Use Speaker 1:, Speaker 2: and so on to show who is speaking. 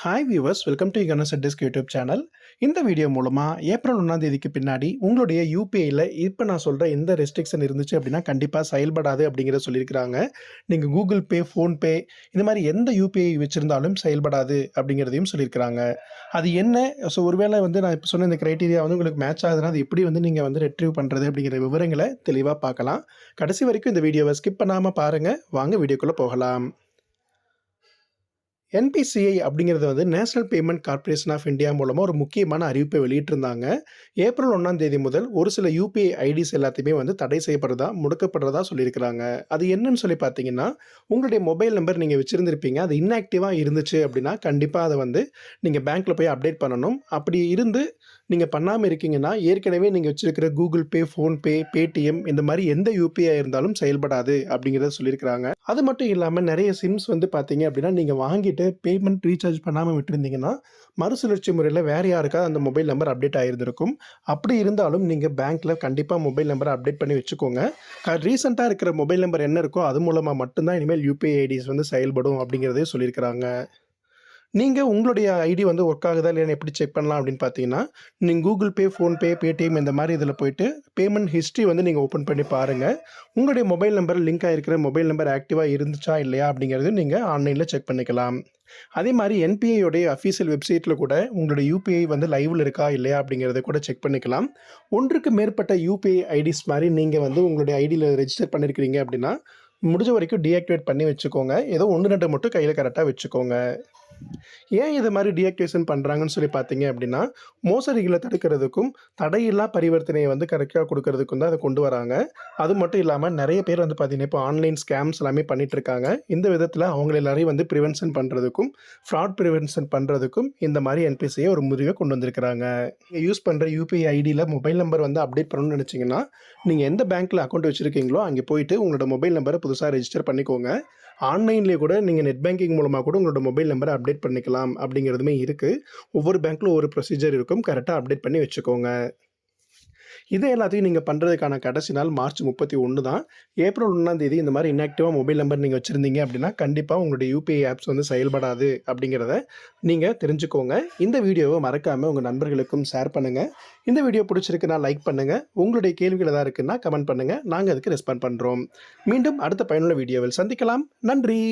Speaker 1: Hi viewers, welcome to Ganesh desk YouTube channel. இந்த video மூலமாக April 1ஆம் தேதிக்கு பின்னாடி உங்களுடைய யூபிஐயில் இப்போ நான் சொல்கிற எந்த ரெஸ்ட்ரிக்ஷன் இருந்துச்சு அப்படின்னா கண்டிப்பாக செயல்படாது அப்படிங்கிறத சொல்லியிருக்கிறாங்க. நீங்கள் கூகுள் பே, ஃபோன்பே இந்த மாதிரி எந்த யூபிஐ வச்சுருந்தாலும் செயல்படாது அப்படிங்கிறதையும் சொல்லியிருக்கிறாங்க. அது என்ன? ஸோ ஒருவேளை நான் இப்போ சொன்ன இந்த க்ரைட்டீரியா உங்களுக்கு மேட்ச் ஆகுதுன்னா அது எப்படி நீங்கள் ரெட்ரீவ் பண்ணுறது அப்படிங்கிற விவரங்களை தெளிவாக பார்க்கலாம். கடைசி வரைக்கும் இந்த வீடியோவை ஸ்கிப் பண்ணாமல் பாருங்கள். வாங்க வீடியோக்குள்ளே போகலாம். என்பிசிஐ அப்படிங்கிறது National Payment Corporation of India மூலமாக ஒரு முக்கியமான அறிவிப்பை வெளியிட்டிருந்தாங்க. ஏப்ரல் 1ஆம் தேதி முதல் ஒரு சில யூபிஐ ஐடிஸ் எல்லாத்தையுமே தடை செய்யப்படுறதா, முடக்கப்படுறதா சொல்லியிருக்கிறாங்க. அது என்னன்னு சொல்லி பார்த்தீங்கன்னா, உங்களுடைய மொபைல் நம்பர் நீங்கள் வச்சுருந்துருப்பீங்க, அது இன்ஆக்டிவாக இருந்துச்சு அப்படின்னா கண்டிப்பாக அதை நீங்கள் பேங்க்கில் போய் அப்டேட் பண்ணணும். அப்படி இருந்து நீங்கள் பண்ணாமல் இருக்கீங்கன்னா, ஏற்கனவே நீங்கள் வச்சிருக்கிற கூகுள் பே, ஃபோன்பே, பேடிஎம் இந்த மாதிரி எந்த யூபிஐ இருந்தாலும் செயல்படாது அப்படிங்கிறத சொல்லியிருக்கிறாங்க. அது மட்டும் இல்லாமல் நிறைய சிம்ஸ் பார்த்தீங்க அப்படின்னா, நீங்கள் வாங்கிட்டு பேமெண்ட் ரீசார்ஜ் பண்ணாமல் விட்டுருந்தீங்கன்னா, மறுசுழற்சி முறையில் வேறு யாருக்காவது அந்த மொபைல் நம்பர் அப்டேட் ஆகியிருந்திருக்கும். அப்படி இருந்தாலும் நீங்கள் பேங்க்கில் கண்டிப்பாக மொபைல் நம்பரை அப்டேட் பண்ணி வச்சுக்கோங்க. ரீசெண்டாக இருக்கிற மொபைல் நம்பர் என்ன இருக்கோ அது மூலமாக மட்டும்தான் இனிமேல் யூபிஐ ஐடிஸ் செயல்படும் அப்படிங்கிறதே சொல்லியிருக்கிறாங்க. நீங்கள் உங்களுடைய ஐடி ஒர்க் ஆகுதா இல்லையான்னு எப்படி செக் பண்ணலாம் அப்படின்னு பார்த்தீங்கன்னா, நீங்கள் கூகுள் பே, ஃபோன்பே, பேடிஎம் இந்த மாதிரி இதில் போய்ட்டு பேமெண்ட் ஹிஸ்ட்ரி நீங்கள் ஓப்பன் பண்ணி பாருங்கள். உங்களுடைய மொபைல் நம்பர் லிங்க் ஆகிருக்கிற மொபைல் நம்பர் ஆக்டிவாக இருந்துச்சா இல்லையா அப்படிங்கிறது நீங்கள் ஆன்லைனில் செக் பண்ணிக்கலாம். அதே மாதிரி என்பிஐயோடைய அஃபீஷியல் வெப்சைட்டில் கூட உங்களுடைய யூபிஐ லைவில் இருக்கா இல்லையா அப்படிங்கிறத கூட செக் பண்ணிக்கலாம். ஒன்றுக்கு மேற்பட்ட யூபிஐ ஐடிஸ் மாதிரி நீங்கள் உங்களுடைய ஐடியில் ரெஜிஸ்டர் பண்ணியிருக்கிறீங்க அப்படின்னா, முடிஞ்ச வரைக்கும் டீஆக்டிவேட் பண்ணி வச்சுக்கோங்க. ஏதோ 1, 2 மட்டும் கையில் கரெக்டாக வச்சுக்கோங்க. ஏன் இது மாதிரி டீஆக்டிவேஷன் பண்ணுறாங்கன்னு சொல்லி பார்த்தீங்க அப்படின்னா, மோசடிகளை தடுக்கிறதுக்கும் தடையில்லா பரிவர்த்தனையை கரெக்டாக கொடுக்கறதுக்கும் தான் அதை கொண்டு வராங்க. அது மட்டும் இல்லாமல் நிறைய பேர் பார்த்தீங்கன்னா இப்போ ஆன்லைன் ஸ்கேம்ஸ் எல்லாமே பண்ணிட்டு இருக்காங்க. இந்த விதத்தில் அவங்கள எல்லாரையும் ப்ரிவென்ஷன் பண்ணுறதுக்கும் ஃப்ராட் ப்ரிவென்ஷன் பண்ணுறதுக்கும் இந்த மாதிரி என்பிசிஐ ஒரு முடிவை கொண்டு வந்திருக்கிறாங்க. நீங்கள் யூஸ் பண்ணுற யூபிஐ ஐடியில் மொபைல் நம்பர் அப்டேட் பண்ணணும்னு நினச்சிங்கன்னா, நீங்கள் எந்த பேங்க்கில் அக்கௌண்ட் வச்சுருக்கீங்களோ அங்கே போயிட்டு உங்களோட மொபைல் நம்பரை புதுசாக ரெஜிஸ்டர் பண்ணிக்கோங்க. ஆன்லைன்லேயே கூட நீங்கள் நெட் பேங்கிங் மூலமாக கூட உங்களோட மொபைல் நம்பரை அப்டேட் பண்ணிக்கலாம் அப்படிங்கிறதுமே இருக்குது. ஒவ்வொரு பேங்க்கில் ஒவ்வொரு ப்ரொசீஜர் இருக்கும். கரெக்டாக அப்டேட் பண்ணி வச்சுக்கோங்க. இதை எல்லாத்தையும் நீங்கள் பண்ணுறதுக்கான கடைசி நாள் மார்ச் 31 தான். ஏப்ரல் 1ஆம் தேதி இந்த மாதிரி இன்ஆக்டிவாக மொபைல் நம்பர் நீங்கள் வச்சுருந்தீங்க அப்படின்னா கண்டிப்பாக உங்களுடைய யூபிஐ ஆப்ஸ் செயல்படாது அப்படிங்கிறத நீங்கள் தெரிஞ்சுக்கோங்க. இந்த வீடியோவை மறக்காமல் உங்கள் நண்பர்களுக்கும் ஷேர் பண்ணுங்கள். இந்த வீடியோ பிடிச்சிருக்குன்னா லைக் பண்ணுங்கள். உங்களுடைய கேள்விகள் எதாவது இருக்குன்னா கமெண்ட் பண்ணுங்கள். நாங்கள் அதுக்கு ரெஸ்பாண்ட் பண்ணுறோம். மீண்டும் அடுத்த பயனுள்ள வீடியோவில் சந்திக்கலாம். நன்றி.